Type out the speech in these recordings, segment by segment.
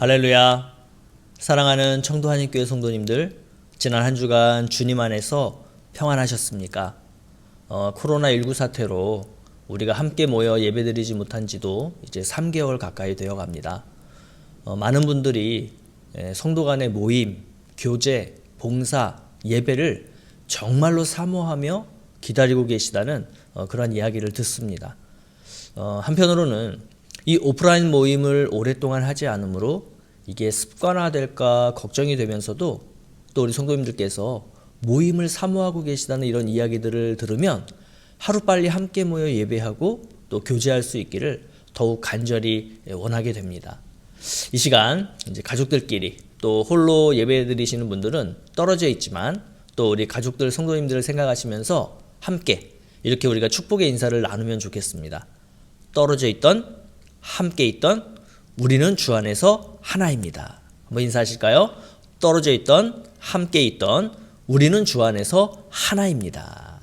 할렐루야. 사랑하는 청도 한인교회 성도님들, 지난 한 주간 주님 안에서 평안하셨습니까? 코로나19 사태로 우리가 함께 모여 예배드리지 못한 지도 이제 3개월 가까이 되어 갑니다. 많은 분들이 성도 간의 모임, 교제, 봉사, 예배를 정말로 사모하며 기다리고 계시다는 그런 이야기를 듣습니다. 한편으로는 이 오프라인 모임을 오랫동안 하지 않으므로 이게 습관화될까 걱정이 되면서도 또 우리 성도님들께서 모임을 사모하고 계시다는 이런 이야기들을 들으면 하루빨리 함께 모여 예배하고 또 교제할 수 있기를 더욱 간절히 원하게 됩니다. 이 시간 이제 가족들끼리 또 홀로 예배 드리시는 분들은 떨어져 있지만 또 우리 가족들 성도님들을 생각하시면서 함께 이렇게 우리가 축복의 인사를 나누면 좋겠습니다. 떨어져 있던 함께 있던 우리는 주 안에서 하나입니다. 한번 인사하실까요? 떨어져 있던 함께 있던 우리는 주 안에서 하나입니다.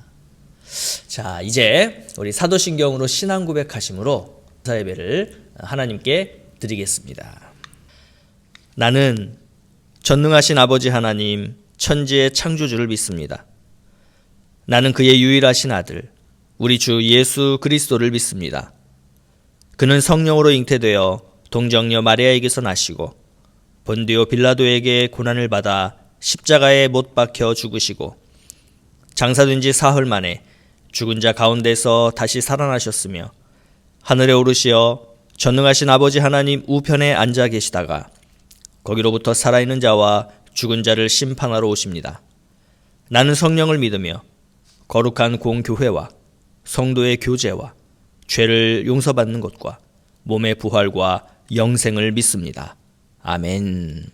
자, 이제 우리 사도신경으로 신앙 고백하심으로 감사 예배를 하나님께 드리겠습니다. 나는 전능하신 아버지 하나님 천지의 창조주를 믿습니다. 나는 그의 유일하신 아들 우리 주 예수 그리스도를 믿습니다. 그는 성령으로 잉태되어 동정녀 마리아에게서 나시고 본디오 빌라도에게 고난을 받아 십자가에 못 박혀 죽으시고 장사된 지 사흘 만에 죽은 자 가운데서 다시 살아나셨으며 하늘에 오르시어 전능하신 아버지 하나님 우편에 앉아 계시다가 거기로부터 살아있는 자와 죽은 자를 심판하러 오십니다. 나는 성령을 믿으며 거룩한 공교회와 성도의 교제와 죄를 용서받는 것과 몸의 부활과 영생을 믿습니다. 아멘.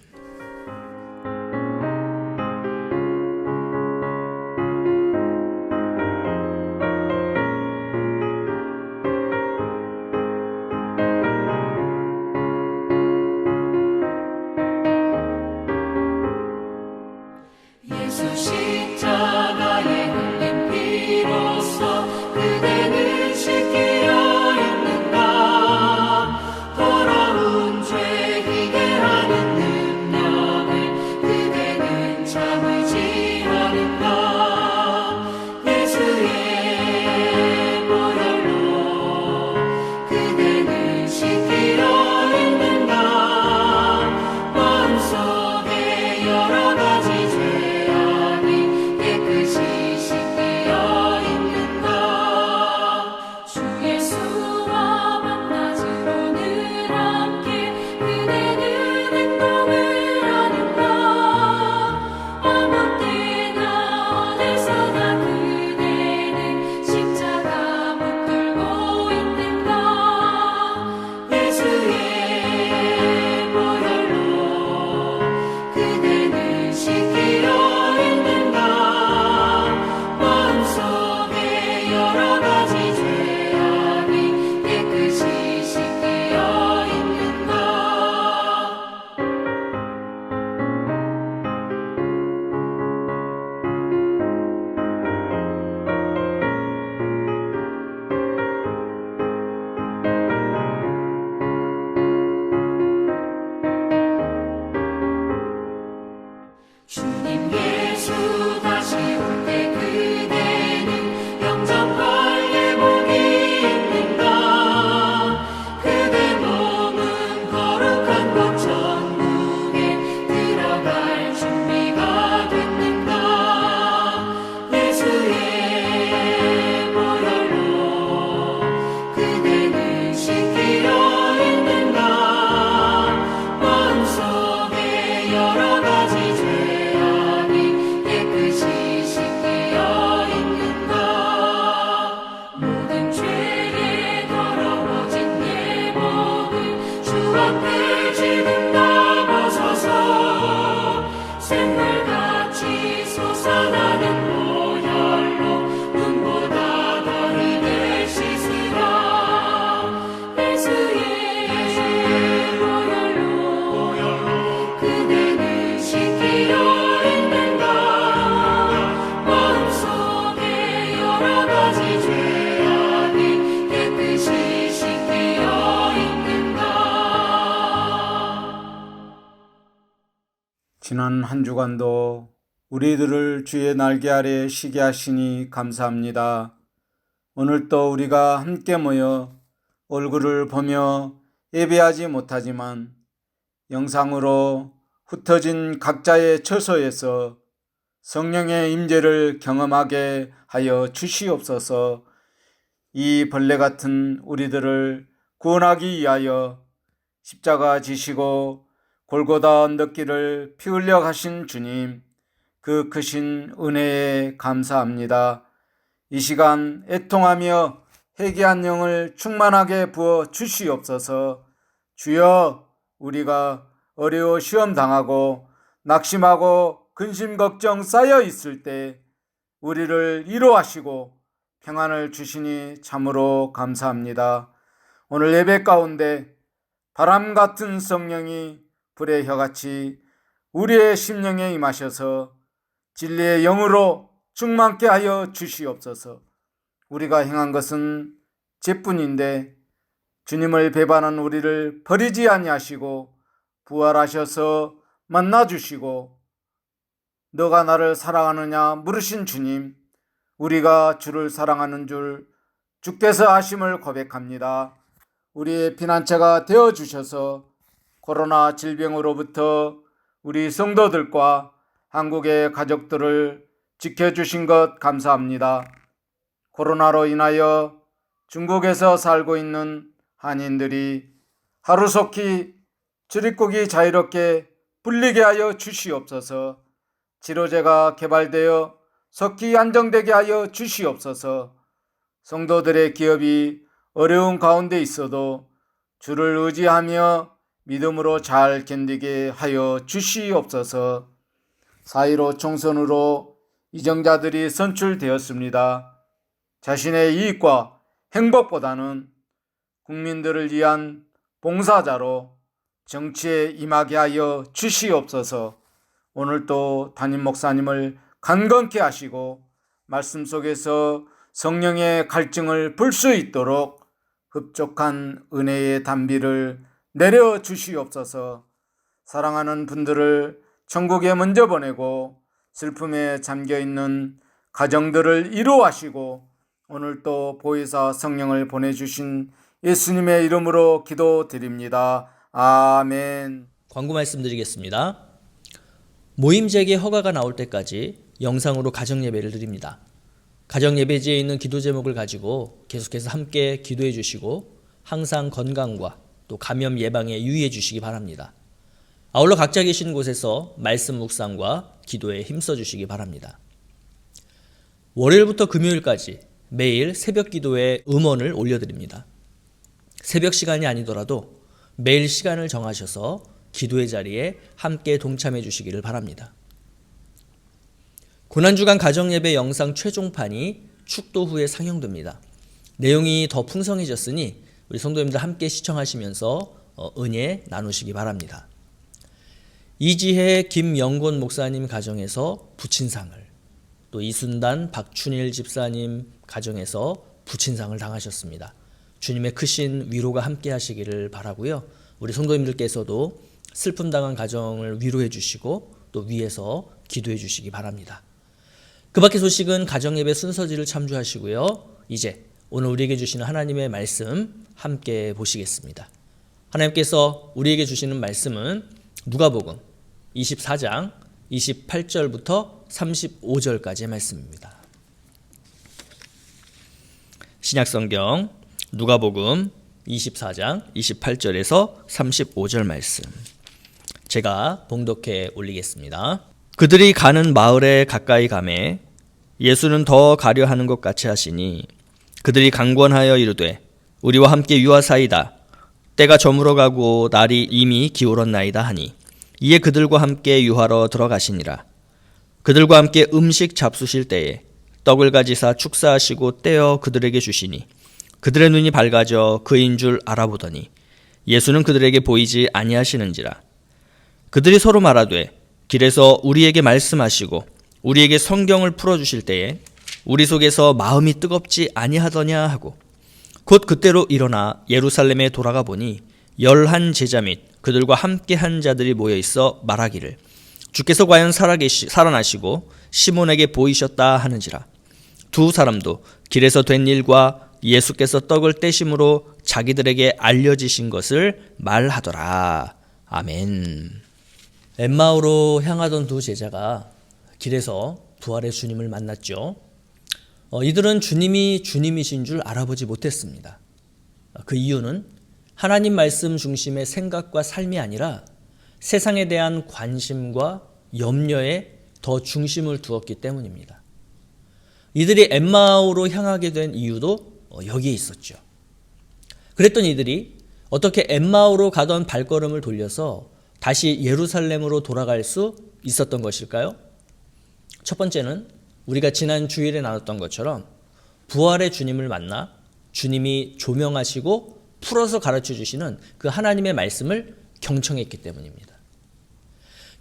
예수 십자가에 흘린 피로써 그대는 씻기려 했는가. 더러운 죄 희게 하는 지난 한 주간도 우리들을 주의 날개 아래 쉬게 하시니 감사합니다. 오늘도 우리가 함께 모여 얼굴을 보며 예배하지 못하지만 영상으로 흩어진 각자의 처소에서 성령의 임재를 경험하게 하여 주시옵소서. 이 벌레 같은 우리들을 구원하기 위하여 십자가 지시고 골고다 언덕길을 피 흘려 가신 주님, 그 크신 은혜에 감사합니다. 이 시간 애통하며 회개한 영을 충만하게 부어 주시옵소서. 주여, 우리가 어려워 시험 당하고 낙심하고 근심 걱정 쌓여 있을 때 우리를 위로하시고 평안을 주시니 참으로 감사합니다. 오늘 예배 가운데 바람 같은 성령이 불의 혀같이 우리의 심령에 임하셔서 진리의 영으로 충만케 하여 주시옵소서. 우리가 행한 것은 죄뿐인데 주님을 배반한 우리를 버리지 아니하시고 부활하셔서 만나주시고 너가 나를 사랑하느냐 물으신 주님, 우리가 주를 사랑하는 줄 주께서 아심을 고백합니다. 우리의 피난처가 되어주셔서 코로나 질병으로부터 우리 성도들과 한국의 가족들을 지켜주신 것 감사합니다. 코로나로 인하여 중국에서 살고 있는 한인들이 하루속히 출입국이 자유롭게 풀리게 하여 주시옵소서. 치료제가 개발되어 속히 안정되게 하여 주시옵소서. 성도들의 기업이 어려운 가운데 있어도 주를 의지하며 믿음으로 잘 견디게 하여 주시옵소서. 4.15 총선으로 이정자들이 선출되었습니다. 자신의 이익과 행복보다는 국민들을 위한 봉사자로 정치에 임하게 하여 주시옵소서. 오늘도 담임 목사님을 강건케 하시고 말씀 속에서 성령의 갈증을 불 수 있도록 흡족한 은혜의 단비를 내려 주시옵소서. 사랑하는 분들을 천국에 먼저 보내고 슬픔에 잠겨있는 가정들을 위로하시고 오늘 또 보혜사 성령을 보내주신 예수님의 이름으로 기도드립니다. 아멘. 광고 말씀드리겠습니다. 모임 재개 허가가 나올 때까지 영상으로 가정예배를 드립니다. 가정예배지에 있는 기도 제목을 가지고 계속해서 함께 기도해 주시고 항상 건강과 또 감염 예방에 유의해 주시기 바랍니다. 아울러 각자 계신 곳에서 말씀 묵상과 기도에 힘써 주시기 바랍니다. 월요일부터 금요일까지 매일 새벽 기도에 음원을 올려드립니다. 새벽 시간이 아니더라도 매일 시간을 정하셔서 기도의 자리에 함께 동참해 주시기를 바랍니다. 고난주간 가정예배 영상 최종판이 축도 후에 상영됩니다. 내용이 더 풍성해졌으니 우리 성도님들 함께 시청하시면서 은혜 나누시기 바랍니다. 이지혜 김영곤 목사님 가정에서 부친상을, 또 이순단 박춘일 집사님 가정에서 부친상을 당하셨습니다. 주님의 크신 위로가 함께 하시기를 바라고요. 우리 성도님들께서도 슬픔 당한 가정을 위로해 주시고 또 위에서 기도해 주시기 바랍니다. 그 밖의 소식은 가정예배 순서지를 참조하시고요. 이제 오늘 우리에게 주시는 하나님의 말씀 함께 보시겠습니다. 하나님께서 우리에게 주시는 말씀은 누가복음 24장 28절부터 35절까지의 말씀입니다. 신약성경 누가복음 24장 28절에서 35절 말씀, 제가 봉독해 올리겠습니다. 그들이 가는 마을에 가까이 가매 예수는 더 가려 하는 것 같이 하시니 그들이 강권하여 이르되 우리와 함께 유하사이다. 때가 저물어 가고 날이 이미 기울었나이다 하니 이에 그들과 함께 유하러 들어가시니라. 그들과 함께 음식 잡수실 때에 떡을 가지사 축사하시고 떼어 그들에게 주시니 그들의 눈이 밝아져 그인 줄 알아보더니 예수는 그들에게 보이지 아니하시는지라. 그들이 서로 말하되 길에서 우리에게 말씀하시고 우리에게 성경을 풀어주실 때에 우리 속에서 마음이 뜨겁지 아니하더냐 하고 곧 그때로 일어나 예루살렘에 돌아가 보니 11 제자 및 그들과 함께 한 자들이 모여 있어 말하기를 주께서 과연 살아나시고 시몬에게 보이셨다 하는지라. 두 사람도 길에서 된 일과 예수께서 떡을 떼심으로 자기들에게 알려지신 것을 말하더라. 아멘. 엠마오로 향하던 두 제자가 길에서 부활의 주님을 만났죠. 이들은 주님이 주님이신 줄 알아보지 못했습니다. 그 이유는 하나님 말씀 중심의 생각과 삶이 아니라 세상에 대한 관심과 염려에 더 중심을 두었기 때문입니다. 이들이 엠마오로 향하게 된 이유도 여기에 있었죠. 그랬던 이들이 어떻게 엠마오로 가던 발걸음을 돌려서 다시 예루살렘으로 돌아갈 수 있었던 것일까요? 첫 번째는 우리가 지난 주일에 나눴던 것처럼 부활의 주님을 만나 주님이 조명하시고 풀어서 가르쳐 주시는 그 하나님의 말씀을 경청했기 때문입니다.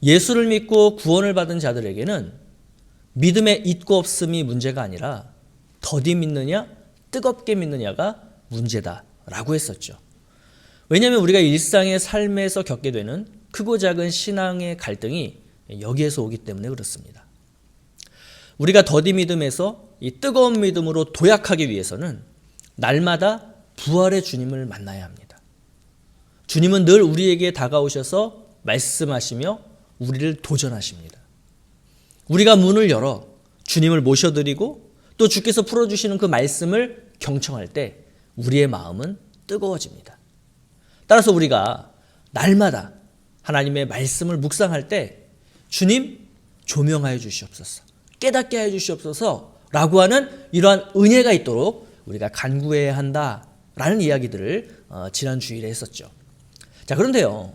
예수를 믿고 구원을 받은 자들에게는 믿음의 있고 없음이 문제가 아니라 더디 믿느냐 뜨겁게 믿느냐가 문제다라고 했었죠. 왜냐하면 우리가 일상의 삶에서 겪게 되는 크고 작은 신앙의 갈등이 여기에서 오기 때문에 그렇습니다. 우리가 더디 믿음에서 이 뜨거운 믿음으로 도약하기 위해서는 날마다 부활의 주님을 만나야 합니다. 주님은 늘 우리에게 다가오셔서 말씀하시며 우리를 도전하십니다. 우리가 문을 열어 주님을 모셔드리고 또 주께서 풀어주시는 그 말씀을 경청할 때 우리의 마음은 뜨거워집니다. 따라서 우리가 날마다 하나님의 말씀을 묵상할 때 주님 조명하여 주시옵소서, 깨닫게 하여 주시옵소서 라고 하는 이러한 은혜가 있도록 우리가 간구해야 한다라는 이야기들을 지난 주일에 했었죠. 자, 그런데요,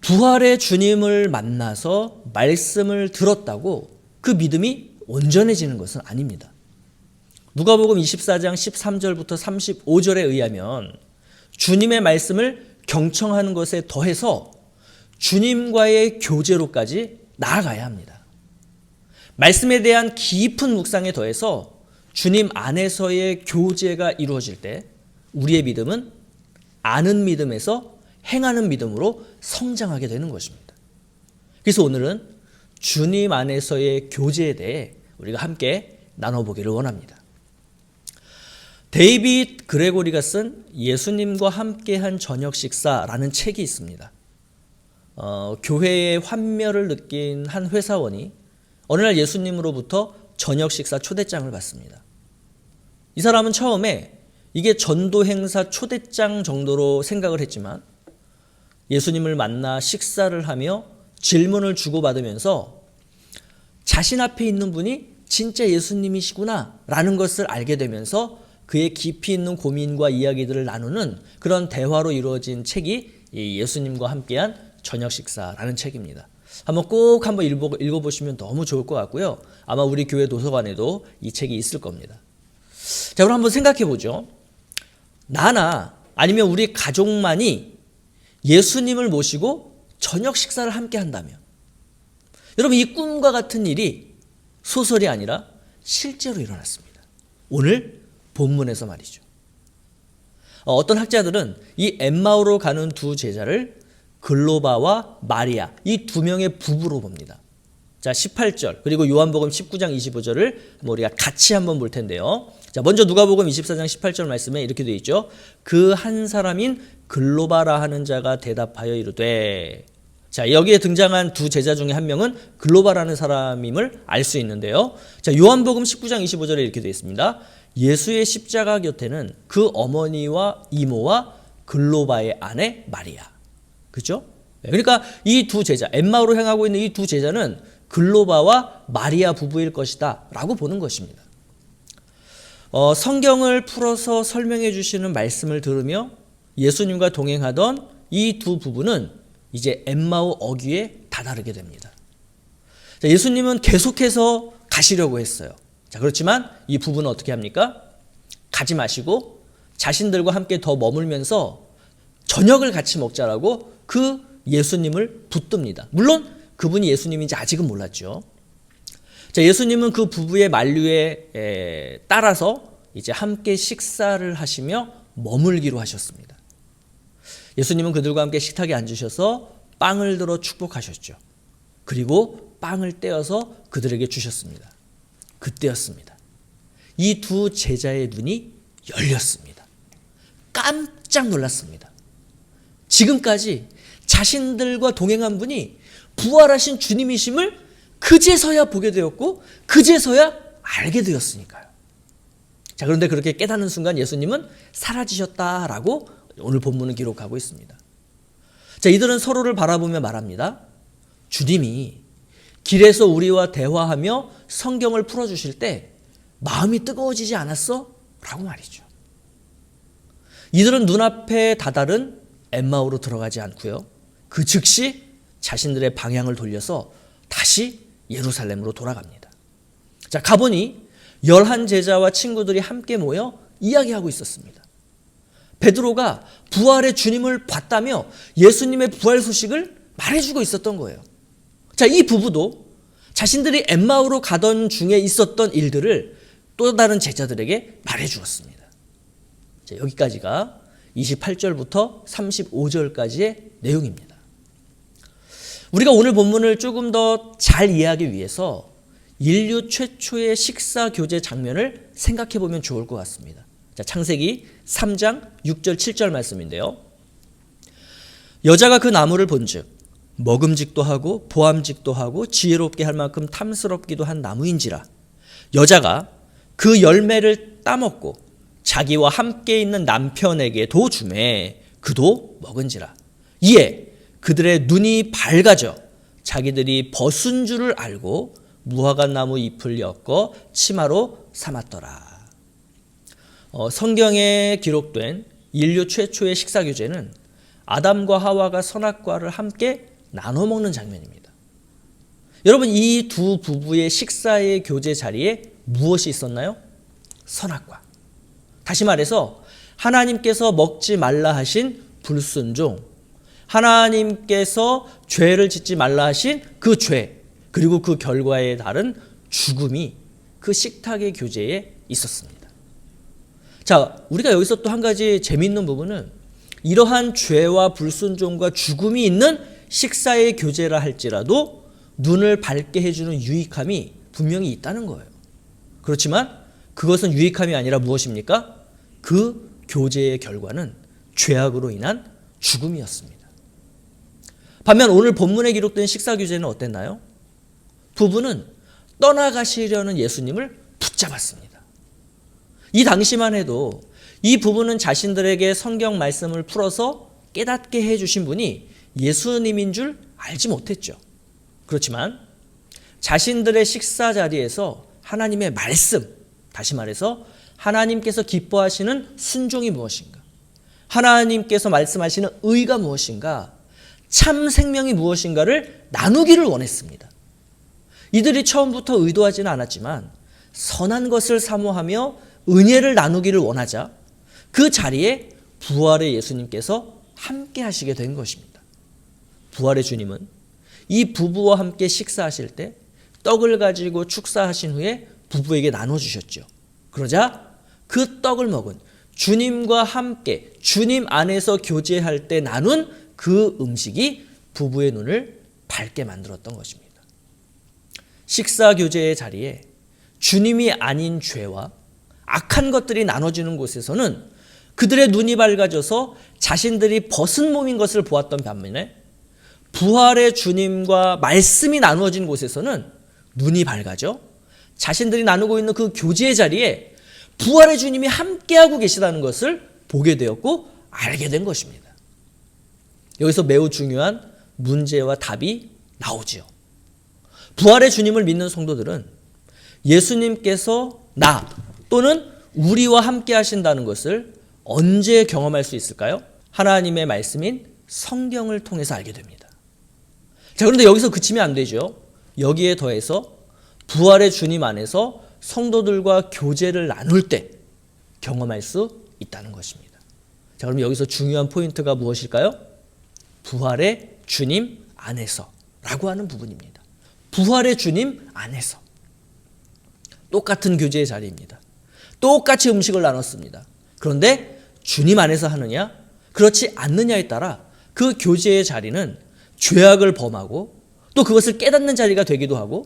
부활의 주님을 만나서 말씀을 들었다고 그 믿음이 온전해지는 것은 아닙니다. 누가복음 24장 13절부터 35절에 의하면 주님의 말씀을 경청하는 것에 더해서 주님과의 교제로까지 나아가야 합니다. 말씀에 대한 깊은 묵상에 더해서 주님 안에서의 교제가 이루어질 때 우리의 믿음은 아는 믿음에서 행하는 믿음으로 성장하게 되는 것입니다. 그래서 오늘은 주님 안에서의 교제에 대해 우리가 함께 나눠보기를 원합니다. 데이빗 그레고리가 쓴 예수님과 함께한 저녁 식사라는 책이 있습니다. 교회의 환멸을 느낀 한 회사원이 어느 날 예수님으로부터 저녁 식사 초대장을 받습니다. 이 사람은 처음에 이게 전도 행사 초대장 정도로 생각을 했지만 예수님을 만나 식사를 하며 질문을 주고받으면서 자신 앞에 있는 분이 진짜 예수님이시구나 라는 것을 알게 되면서 그의 깊이 있는 고민과 이야기들을 나누는 그런 대화로 이루어진 책이 예수님과 함께한 저녁 식사라는 책입니다. 한번 읽어보시면 너무 좋을 것 같고요. 아마 우리 교회 도서관에도 이 책이 있을 겁니다. 자, 그럼 한번 생각해 보죠. 나나 아니면 우리 가족만이 예수님을 모시고 저녁 식사를 함께 한다면, 여러분, 이 꿈과 같은 일이 소설이 아니라 실제로 일어났습니다. 오늘 본문에서 말이죠. 어떤 학자들은 이 엠마오로 가는 두 제자를 글로바와 마리아, 이 두 명의 부부로 봅니다. 자, 18절 그리고 요한복음 19장 25절을 우리가 같이 한번 볼 텐데요. 자, 먼저 누가복음 24장 18절 말씀에 이렇게 되어 있죠. 그 한 사람인 글로바라 하는 자가 대답하여 이르되. 자, 여기에 등장한 두 제자 중에 한 명은 글로바라는 사람임을 알 수 있는데요. 자, 요한복음 19장 25절에 이렇게 되어 있습니다. 예수의 십자가 곁에는 그 어머니와 이모와 글로바의 아내 마리아. 그죠? 그러니까 이 두 제자, 엠마오로 향하고 있는 이 두 제자는 글로바와 마리아 부부일 것이다 라고 보는 것입니다. 성경을 풀어서 설명해 주시는 말씀을 들으며 예수님과 동행하던 이 두 부부는 이제 엠마오 어귀에 다다르게 됩니다. 자, 예수님은 계속해서 가시려고 했어요. 자, 그렇지만 이 부부는 어떻게 합니까? 가지 마시고 자신들과 함께 더 머물면서 저녁을 같이 먹자라고 그 예수님을 붙듭니다. 물론 그분이 예수님인지 아직은 몰랐죠. 자, 예수님은 그 부부의 만류에 따라서 이제 함께 식사를 하시며 머물기로 하셨습니다. 예수님은 그들과 함께 식탁에 앉으셔서 빵을 들어 축복하셨죠. 그리고 빵을 떼어서 그들에게 주셨습니다. 그때였습니다. 이 두 제자의 눈이 열렸습니다. 깜짝 놀랐습니다. 지금까지 자신들과 동행한 분이 부활하신 주님이심을 그제서야 보게 되었고 그제서야 알게 되었으니까요. 자, 그런데 그렇게 깨닫는 순간 예수님은 사라지셨다라고 오늘 본문은 기록하고 있습니다. 자, 이들은 서로를 바라보며 말합니다. 주님이 길에서 우리와 대화하며 성경을 풀어주실 때 마음이 뜨거워지지 않았어? 라고 말이죠. 이들은 눈앞에 다다른 엠마오로 들어가지 않고요. 그 즉시 자신들의 방향을 돌려서 다시 예루살렘으로 돌아갑니다. 자, 가보니 11제자와 친구들이 함께 모여 이야기하고 있었습니다. 베드로가 부활의 주님을 봤다며 예수님의 부활 소식을 말해주고 있었던 거예요. 자, 이 부부도 자신들이 엠마오로 가던 중에 있었던 일들을 또 다른 제자들에게 말해주었습니다. 자, 여기까지가 28절부터 35절까지의 내용입니다. 우리가 오늘 본문을 조금 더 잘 이해하기 위해서 인류 최초의 식사 교제 장면을 생각해 보면 좋을 것 같습니다. 자, 창세기 3장 6절 7절 말씀인데요. 여자가 그 나무를 본즉 먹음직도 하고 보암직도 하고 지혜롭게 할 만큼 탐스럽기도 한 나무인지라 여자가 그 열매를 따먹고 자기와 함께 있는 남편에게도 주매 그도 먹은지라 이에 그들의 눈이 밝아져 자기들이 벗은 줄을 알고 무화과 나무 잎을 엮어 치마로 삼았더라. 성경에 기록된 인류 최초의 식사 교제는 아담과 하와가 선악과를 함께 나눠 먹는 장면입니다. 여러분, 이 두 부부의 식사의 교제 자리에 무엇이 있었나요? 선악과. 다시 말해서 하나님께서 먹지 말라 하신 불순종, 하나님께서 죄를 짓지 말라 하신 그 죄, 그리고 그 결과에 따른 죽음이 그 식탁의 교제에 있었습니다. 자, 우리가 여기서 또 한 가지 재미있는 부분은 이러한 죄와 불순종과 죽음이 있는 식사의 교제라 할지라도 눈을 밝게 해주는 유익함이 분명히 있다는 거예요. 그렇지만 그것은 유익함이 아니라 무엇입니까? 그 교제의 결과는 죄악으로 인한 죽음이었습니다. 반면 오늘 본문에 기록된 식사 교제는 어땠나요? 부부는 떠나가시려는 예수님을 붙잡았습니다. 이 당시만 해도 이 부부는 자신들에게 성경 말씀을 풀어서 깨닫게 해주신 분이 예수님인 줄 알지 못했죠. 그렇지만 자신들의 식사 자리에서 하나님의 말씀, 다시 말해서 하나님께서 기뻐하시는 순종이 무엇인가, 하나님께서 말씀하시는 의가 무엇인가, 참 생명이 무엇인가를 나누기를 원했습니다. 이들이 처음부터 의도하지는 않았지만 선한 것을 사모하며 은혜를 나누기를 원하자 그 자리에 부활의 예수님께서 함께 하시게 된 것입니다. 부활의 주님은 이 부부와 함께 식사하실 때 떡을 가지고 축사하신 후에 부부에게 나눠주셨죠. 그러자 그 떡을 먹은 주님과 함께 주님 안에서 교제할 때 나눈 그 음식이 부부의 눈을 밝게 만들었던 것입니다. 식사 교제의 자리에 주님이 아닌 죄와 악한 것들이 나눠지는 곳에서는 그들의 눈이 밝아져서 자신들이 벗은 몸인 것을 보았던 반면에 부활의 주님과 말씀이 나누어진 곳에서는 눈이 밝아져 자신들이 나누고 있는 그 교제의 자리에 부활의 주님이 함께하고 계시다는 것을 보게 되었고 알게 된 것입니다. 여기서 매우 중요한 문제와 답이 나오지요. 부활의 주님을 믿는 성도들은 예수님께서 나 또는 우리와 함께 하신다는 것을 언제 경험할 수 있을까요? 하나님의 말씀인 성경을 통해서 알게 됩니다. 자, 그런데 여기서 그치면 안 되죠. 여기에 더해서 부활의 주님 안에서 성도들과 교제를 나눌 때 경험할 수 있다는 것입니다. 자, 그럼 여기서 중요한 포인트가 무엇일까요? 부활의 주님 안에서 라고 하는 부분입니다. 부활의 주님 안에서. 똑같은 교제의 자리입니다. 똑같이 음식을 나눴습니다. 그런데 주님 안에서 하느냐, 그렇지 않느냐에 따라 그 교제의 자리는 죄악을 범하고 또 그것을 깨닫는 자리가 되기도 하고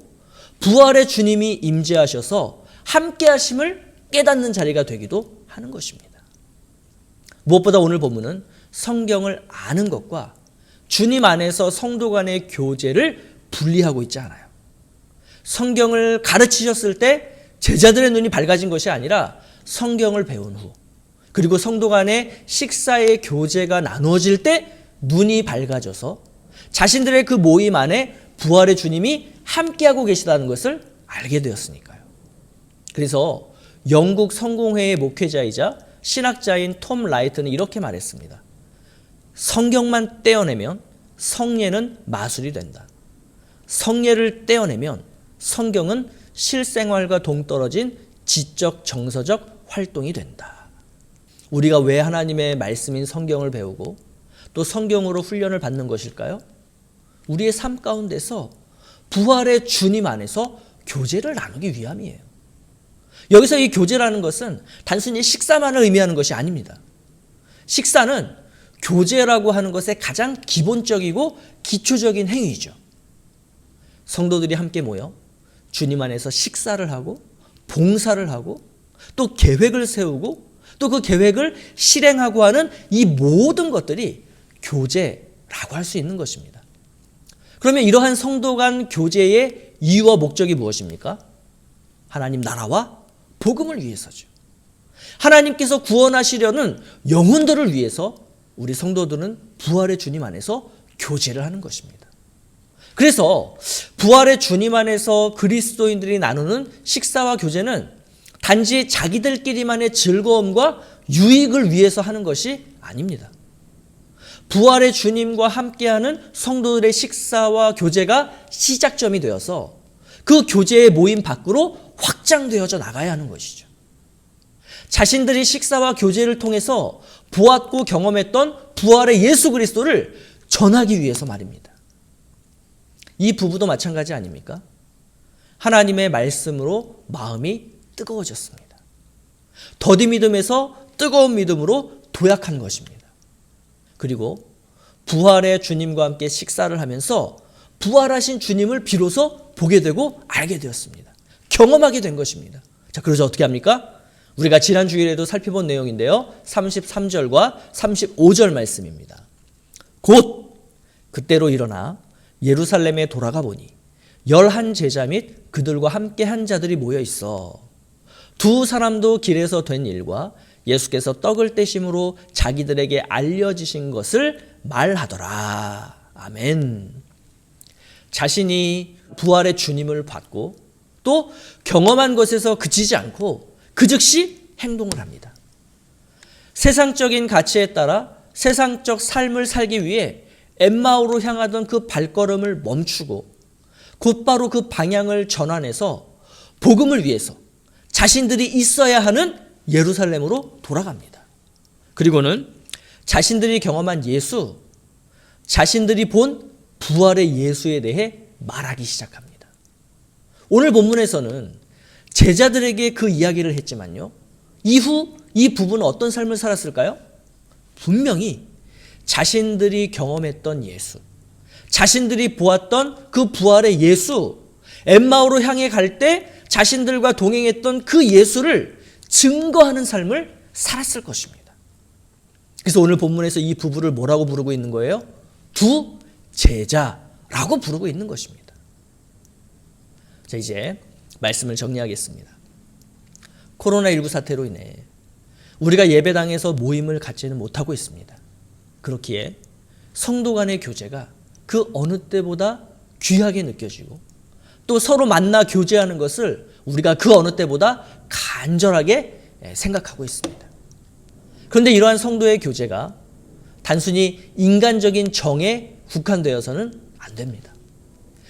부활의 주님이 임재하셔서 함께 하심을 깨닫는 자리가 되기도 하는 것입니다. 무엇보다 오늘 본문은 성경을 아는 것과 주님 안에서 성도 간의 교제를 분리하고 있지 않아요. 성경을 가르치셨을 때 제자들의 눈이 밝아진 것이 아니라 성경을 배운 후 그리고 성도 간의 식사의 교제가 나누어질 때 눈이 밝아져서 자신들의 그 모임 안에 부활의 주님이 함께하고 계시다는 것을 알게 되었으니까요. 그래서 영국 성공회의 목회자이자 신학자인 톰 라이트는 이렇게 말했습니다. 성경만 떼어내면 성례는 마술이 된다. 성례를 떼어내면 성경은 실생활과 동떨어진 지적 정서적 활동이 된다. 우리가 왜 하나님의 말씀인 성경을 배우고 또 성경으로 훈련을 받는 것일까요? 우리의 삶 가운데서 부활의 주님 안에서 교제를 나누기 위함이에요. 여기서 이 교제라는 것은 단순히 식사만을 의미하는 것이 아닙니다. 식사는 교제라고 하는 것의 가장 기본적이고 기초적인 행위죠. 성도들이 함께 모여 주님 안에서 식사를 하고 봉사를 하고 또 계획을 세우고 또 그 계획을 실행하고 하는 이 모든 것들이 교제라고 할 수 있는 것입니다. 그러면 이러한 성도 간 교제의 이유와 목적이 무엇입니까? 하나님 나라와 복음을 위해서죠. 하나님께서 구원하시려는 영혼들을 위해서 우리 성도들은 부활의 주님 안에서 교제를 하는 것입니다. 그래서 부활의 주님 안에서 그리스도인들이 나누는 식사와 교제는 단지 자기들끼리만의 즐거움과 유익을 위해서 하는 것이 아닙니다. 부활의 주님과 함께하는 성도들의 식사와 교제가 시작점이 되어서 그 교제의 모임 밖으로 확장되어져 나가야 하는 것이죠. 자신들이 식사와 교제를 통해서 보았고 경험했던 부활의 예수 그리스도를 전하기 위해서 말입니다. 이 부부도 마찬가지 아닙니까? 하나님의 말씀으로 마음이 뜨거워졌습니다. 더디 믿음에서 뜨거운 믿음으로 도약한 것입니다. 그리고 부활의 주님과 함께 식사를 하면서 부활하신 주님을 비로소 보게 되고 알게 되었습니다. 경험하게 된 것입니다. 자, 그래서 어떻게 합니까? 우리가 지난 주일에도 살펴본 내용인데요. 33절과 35절 말씀입니다. 곧 그때로 일어나 예루살렘에 돌아가 보니 11 제자 및 그들과 함께 한 자들이 모여 있어. 두 사람도 길에서 된 일과 예수께서 떡을 떼심으로 자기들에게 알려지신 것을 말하더라. 아멘. 자신이 부활의 주님을 받고 또 경험한 것에서 그치지 않고 그 즉시 행동을 합니다. 세상적인 가치에 따라 세상적 삶을 살기 위해 엠마오로 향하던 그 발걸음을 멈추고 곧바로 그 방향을 전환해서 복음을 위해서 자신들이 있어야 하는 예루살렘으로 돌아갑니다. 그리고는 자신들이 경험한 예수, 자신들이 본 부활의 예수에 대해 말하기 시작합니다. 오늘 본문에서는 제자들에게 그 이야기를 했지만요. 이후 이 부부는 어떤 삶을 살았을까요? 분명히 자신들이 경험했던 예수, 자신들이 보았던 그 부활의 예수, 엠마오로 향해 갈 때 자신들과 동행했던 그 예수를 증거하는 삶을 살았을 것입니다. 그래서 오늘 본문에서 이 부부를 뭐라고 부르고 있는 거예요? 두 제자라고 부르고 있는 것입니다. 자, 이제 말씀을 정리하겠습니다. 코로나19 사태로 인해 우리가 예배당에서 모임을 갖지는 못하고 있습니다. 그렇기에 성도 간의 교제가 그 어느 때보다 귀하게 느껴지고 또 서로 만나 교제하는 것을 우리가 그 어느 때보다 간절하게 생각하고 있습니다. 그런데 이러한 성도의 교제가 단순히 인간적인 정에 국한되어서는 안 됩니다.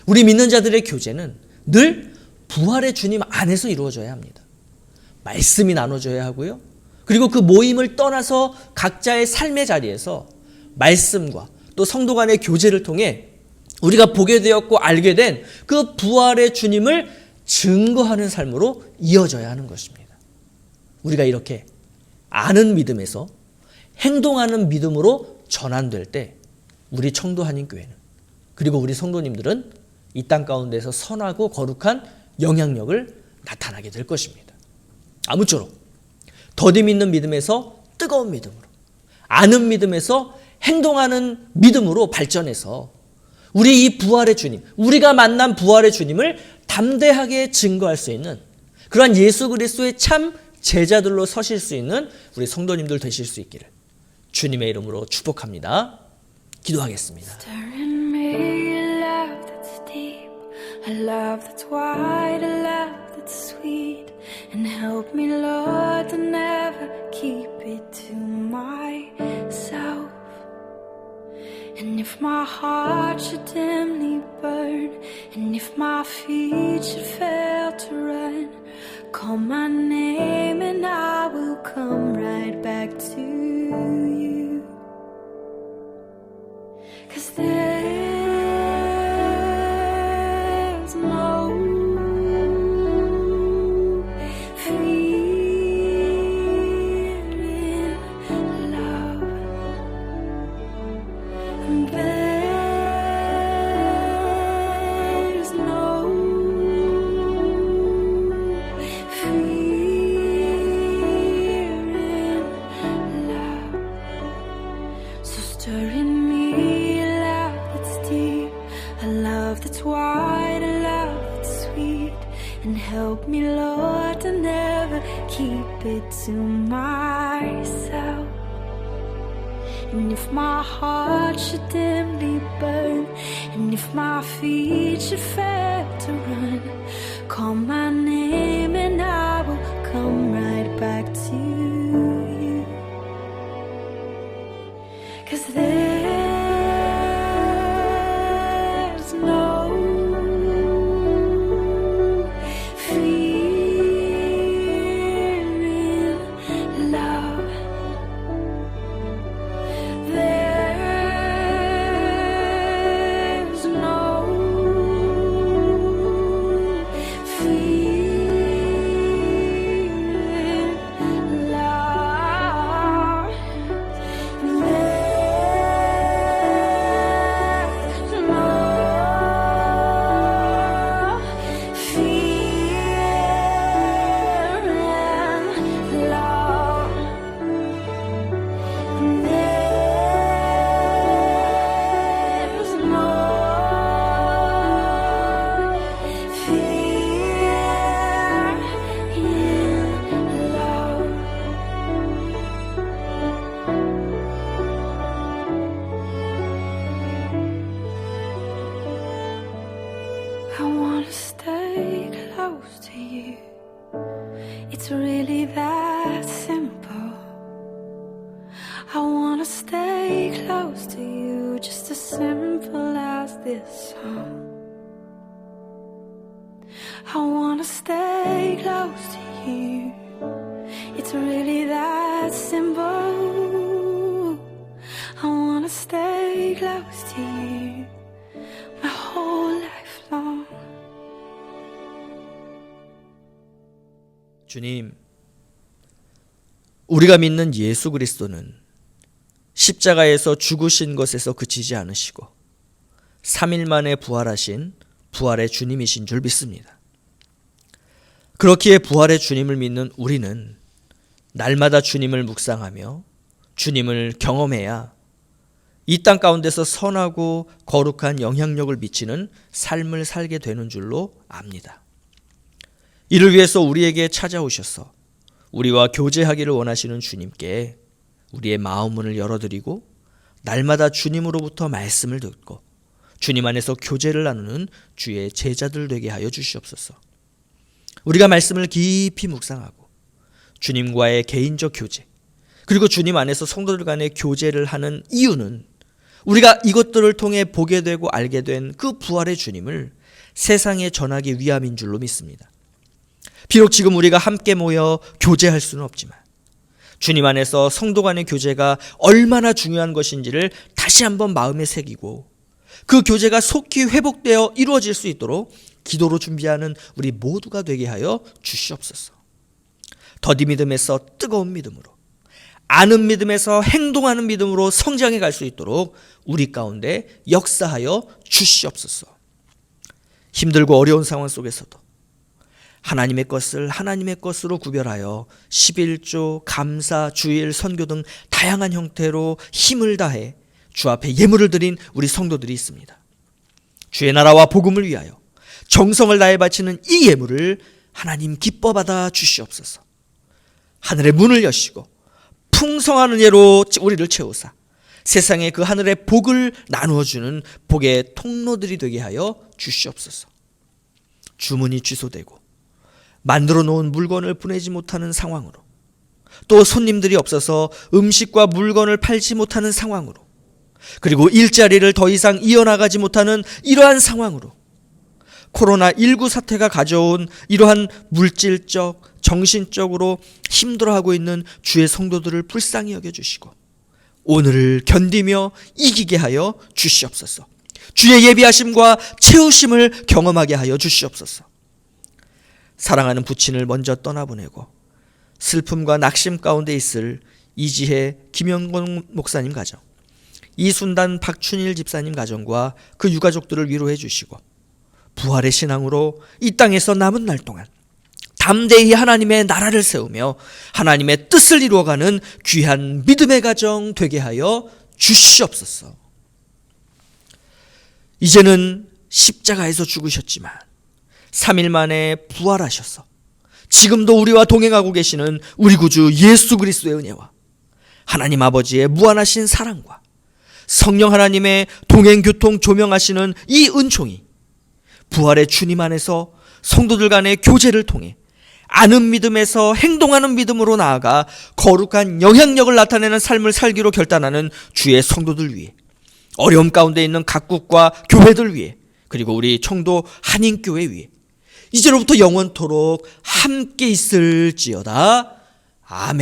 우리 믿는 자들의 교제는 늘 부활의 주님 안에서 이루어져야 합니다. 말씀이 나눠져야 하고요. 그리고 그 모임을 떠나서 각자의 삶의 자리에서 말씀과 또 성도 간의 교제를 통해 우리가 보게 되었고 알게 된 그 부활의 주님을 증거하는 삶으로 이어져야 하는 것입니다. 우리가 이렇게 아는 믿음에서 행동하는 믿음으로 전환될 때 우리 청도 한인교회는 그리고 우리 성도님들은 이 땅 가운데서 선하고 거룩한 영향력을 나타나게 될 것입니다. 아무쪼록 더디 믿는 믿음에서 뜨거운 믿음으로, 아는 믿음에서 행동하는 믿음으로 발전해서 우리 이 부활의 주님, 우리가 만난 부활의 주님을 담대하게 증거할 수 있는 그러한 예수 그리스도의 참 제자들로 서실 수 있는 우리 성도님들 되실 수 있기를 주님의 이름으로 축복합니다. 기도하겠습니다. Stir in me a love that's deep, a love that's wide, a love that's sweet, and help me, Lord, to never keep it to myself. And if my heart should dimly burn, and if my feet should fail to run, call my name and I will come right back to you. 'Cause there's no fear in love, and there's no fear in love. So stir in me a love that's deep, a love that's wide, a love that's sweet, and help me, Lord, to never keep it to myself. And if my heart should dimly burn, and if my feet should fail to run, call my name and I will come right back to you. 'Cause there's no fear in love. There's no fear in love. There's no fear in love. There's no fear in love. I wanna stay close to you. It's really that simple. I wanna stay close to you, just as simple as this song. I wanna stay close to you. It's really that simple. I wanna stay close to you my whole life long. 주님, 우리가 믿는 예수 그리스도는 십자가에서 죽으신 것에서 그치지 않으시고 3일 만에 부활하신 부활의 주님이신 줄 믿습니다. 그렇기에 부활의 주님을 믿는 우리는 날마다 주님을 묵상하며 주님을 경험해야 이 땅 가운데서 선하고 거룩한 영향력을 미치는 삶을 살게 되는 줄로 압니다. 이를 위해서 우리에게 찾아오셔서 우리와 교제하기를 원하시는 주님께 우리의 마음문을 열어드리고 날마다 주님으로부터 말씀을 듣고 주님 안에서 교제를 나누는 주의 제자들 되게 하여 주시옵소서. 우리가 말씀을 깊이 묵상하고 주님과의 개인적 교제, 그리고 주님 안에서 성도들 간의 교제를 하는 이유는 우리가 이것들을 통해 보게 되고 알게 된 그 부활의 주님을 세상에 전하기 위함인 줄로 믿습니다. 비록 지금 우리가 함께 모여 교제할 수는 없지만 주님 안에서 성도 간의 교제가 얼마나 중요한 것인지를 다시 한번 마음에 새기고 그 교제가 속히 회복되어 이루어질 수 있도록 기도로 준비하는 우리 모두가 되게 하여 주시옵소서. 더디 믿음에서 뜨거운 믿음으로, 아는 믿음에서 행동하는 믿음으로 성장해 갈 수 있도록 우리 가운데 역사하여 주시옵소서. 힘들고 어려운 상황 속에서도 하나님의 것을 하나님의 것으로 구별하여 11조, 감사, 주일, 선교 등 다양한 형태로 힘을 다해 주 앞에 예물을 드린 우리 성도들이 있습니다. 주의 나라와 복음을 위하여 정성을 다해 바치는 이 예물을 하나님 기뻐 받아 주시옵소서. 하늘의 문을 여시고 풍성한 은혜로 우리를 채우사 세상에 그 하늘의 복을 나누어 주는 복의 통로들이 되게 하여 주시옵소서. 주문이 취소되고 만들어 놓은 물건을 보내지 못하는 상황으로, 또 손님들이 없어서 음식과 물건을 팔지 못하는 상황으로, 그리고 일자리를 더 이상 이어나가지 못하는 이러한 상황으로 코로나19 사태가 가져온 이러한 물질적, 정신적으로 힘들어하고 있는 주의 성도들을 불쌍히 여겨주시고 오늘을 견디며 이기게 하여 주시옵소서. 주의 예비하심과 채우심을 경험하게 하여 주시옵소서. 사랑하는 부친을 먼저 떠나보내고 슬픔과 낙심 가운데 있을 이지혜, 김영건 목사님 가정, 이순단, 박춘일 집사님 가정과 그 유가족들을 위로해 주시고 부활의 신앙으로 이 땅에서 남은 날 동안 담대히 하나님의 나라를 세우며 하나님의 뜻을 이루어가는 귀한 믿음의 가정 되게 하여 주시옵소서. 이제는 십자가에서 죽으셨지만 3일 만에 부활하셔서 지금도 우리와 동행하고 계시는 우리 구주 예수 그리스도의 은혜와 하나님 아버지의 무한하신 사랑과 성령 하나님의 동행교통 조명하시는 이 은총이 부활의 주님 안에서 성도들 간의 교제를 통해 아는 믿음에서 행동하는 믿음으로 나아가 거룩한 영향력을 나타내는 삶을 살기로 결단하는 주의 성도들 위해, 어려움 가운데 있는 각국과 교회들 위해, 그리고 우리 청도 한인교회 위해 이제로부터 영원토록 함께 있을지어다. 아멘.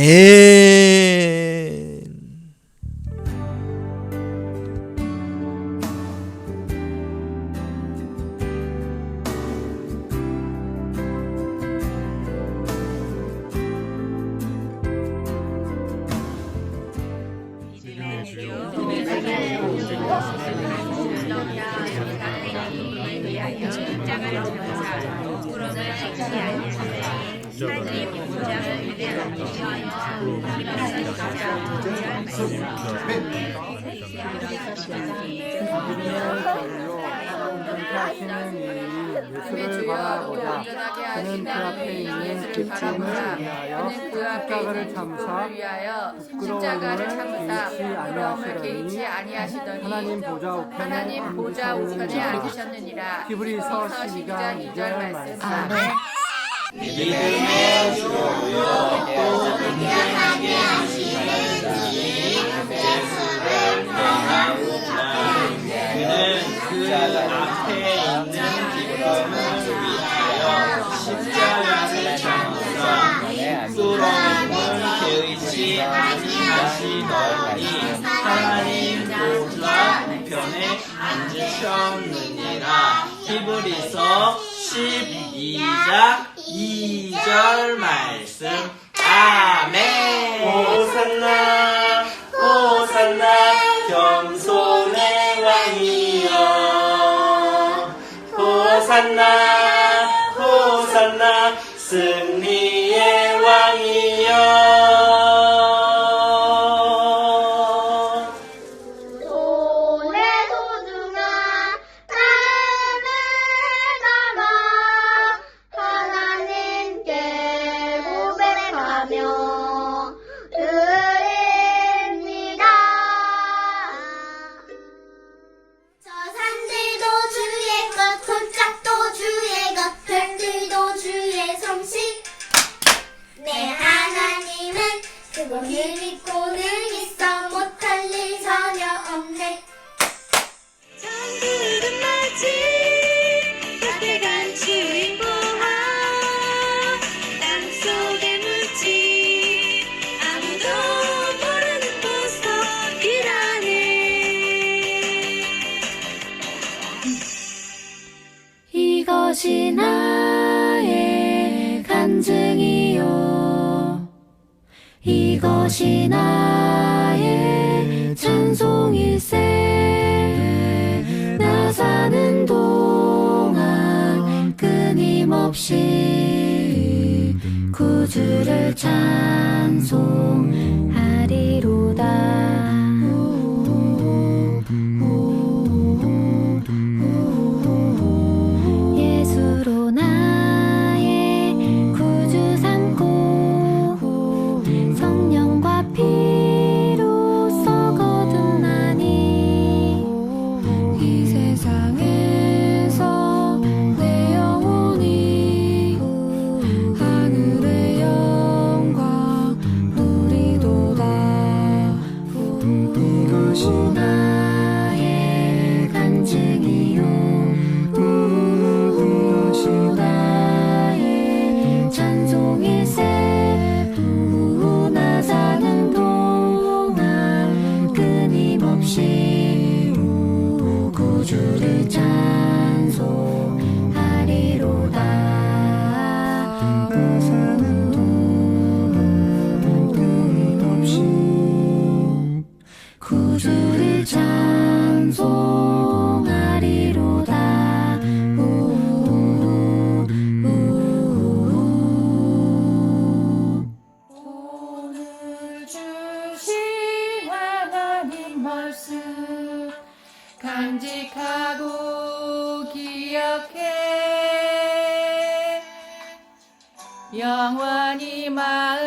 예수를 바라보자. 그는 그 앞에 있는 기쁨을 위하여 십자가를 참사 부끄러움을 개의치 아니하시더니 하나님 보좌 우편에 앉으셨느니라. 히브리서 12장 2절 말씀. 믿음의 주요 또 인정하게 하시는 예수를 행하고자 그는 그 앞에 있는 기쁨을 위하여 십자가를 참사 부끄러움을 개의치 아니하시더니 하나님 보좌 우편에 앉으셨느니라. 히브리서 12장 2절 말씀. 아멘. 호산나 호산나 겸손의 왕이여. 호산나 호산나 승리의 왕이여. 그걸 믿고는 있어 못할 일 전혀 없네. 정글은 마치 밭에 간 주인 보아 땅속에 묻지 아무도 모르는 보석이라네. 이것이 나의 간증이요 이것이 나의 찬송일세. 나 사는 동안 끊임없이 구주를 찬송하리로다. 예수로 나의 구주 삼고 성령과 피로써 거듭나니 이 세상에서 내 영혼이 하늘의 영광 누리도다. 이것이 나의 간증이요 이것이 나의 찬송일세. 나 사는 동안 끊임없이 구주를 찬송하리로다. 끊임없이 구주를 찬송하리로다. 오늘 주신 하나님 말씀 간직하고 기억해 영원히 마음